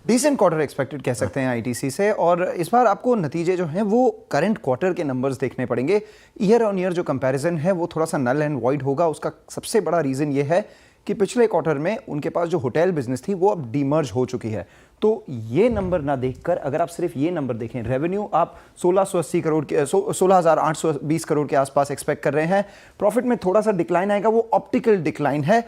Decent quarter expected कह सकते हैं आईटीसी से, और इस बार आपको नतीजे जो हैं वो करंट क्वार्टर के नंबर्स देखने पड़ेंगे। ईयर ऑन ईयर जो कंपैरिजन है वो थोड़ा सा नल एंड वॉइड होगा। उसका सबसे बड़ा रीज़न ये है कि पिछले क्वार्टर में उनके पास जो होटल बिजनेस थी वो अब डीमर्ज हो चुकी है। तो ये नंबर ना देखकर अगर आप सिर्फ ये नंबर देखें, रेवेन्यू आप 1680 करोड़ के 16,820 करोड़ के आसपास एक्सपेक्ट कर रहे हैं। प्रॉफिट में थोड़ा सा डिक्लाइन आएगा, वो ऑप्टिकल डिक्लाइन है।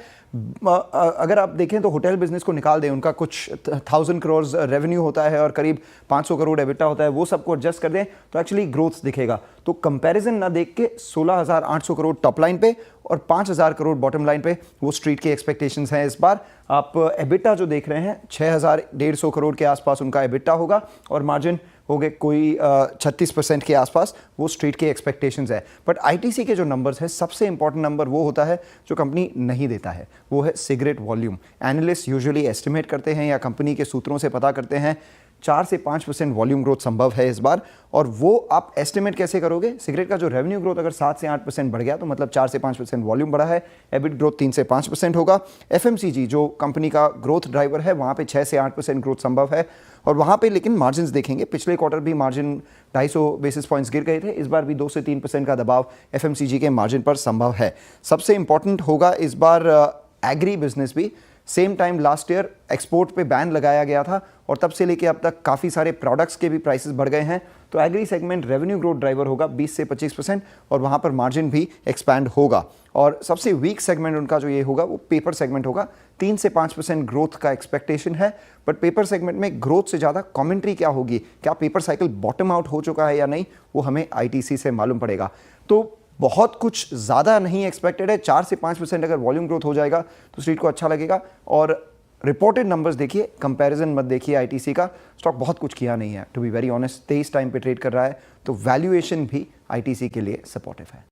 अगर आप देखें तो होटल बिजनेस को निकाल दें, उनका कुछ 1000 करोड़ रेवेन्यू होता है और करीब 500 करोड़ एबिटा होता है, वो सबको एडजस्ट कर दें तो एक्चुअली ग्रोथ दिखेगा। तो कंपैरिजन ना देख के 16,800 करोड़ टॉप लाइन पे और 5,000 करोड़ बॉटम लाइन पे वो स्ट्रीट के एक्सपेक्टेशंस हैं इस बार। आप एबिटा जो देख रहे हैं 6,150 करोड़ के आसपास उनका एबिटा होगा और मार्जिन हो गए कोई 36% के आसपास, वो स्ट्रीट के एक्सपेक्टेशंस है। बट आईटीसी के जो नंबर्स हैं, सबसे इंपॉर्टेंट नंबर वो होता है जो कंपनी नहीं देता है, वो है cigarette volume. Analyst usually estimate करते हैं या कंपनी के सूत्रों से पता करते हैं 4 से 5% वॉल्यूम ग्रोथ संभव है इस बार। और वो आप एस्टिमेट कैसे करोगे? सिगरेट का जो रेवेन्यू ग्रोथ अगर 7 से 8% बढ़ गया तो मतलब 4 से 5% वॉल्यूम बढ़ा है, एबिट ग्रोथ 3 से 5% होगा। एफएमसीजी जो कंपनी का ग्रोथ ड्राइवर है, वहाँ पे 6 से 8% ग्रोथ संभव है। और वहाँ पे लेकिन मार्जिन देखेंगे, पिछले क्वार्टर भी मार्जिन 250 बेसिस पॉइंट्स गिर गए थे, इस बार भी 2 से 3% का दबाव एफएमसीजी के मार्जिन पर संभव है। सबसे इंपॉर्टेंट होगा इस बार एग्री बिजनेस भी। Same time last year export पे बैन लगाया गया था और तब से लेके अब तक काफ़ी सारे प्रोडक्ट्स के भी प्राइसेस बढ़ गए हैं। तो agri segment revenue growth driver होगा 20 से 25% और वहाँ पर मार्जिन भी एक्सपैंड होगा। और सबसे वीक सेगमेंट उनका जो ये होगा वो पेपर सेगमेंट होगा। 3 से 5% ग्रोथ का एक्सपेक्टेशन है। बट पेपर सेगमेंट में ग्रोथ से ज़्यादा कमेंट्री क्या होगी, क्या पेपर साइकिल बॉटम आउट हो चुका है या नहीं, वो हमें आईटीसी से मालूम पड़ेगा। तो बहुत कुछ ज़्यादा नहीं एक्सपेक्टेड है। 4 से 5% अगर वॉल्यूम ग्रोथ हो जाएगा तो स्ट्रीट को अच्छा लगेगा। और रिपोर्टेड नंबर्स देखिए, कंपैरिजन मत देखिए। आईटीसी का स्टॉक बहुत कुछ किया नहीं है, to be very honest. 23 time पे ट्रेड कर रहा है, तो वैल्यूएशन भी आईटीसी के लिए सपोर्टिव है।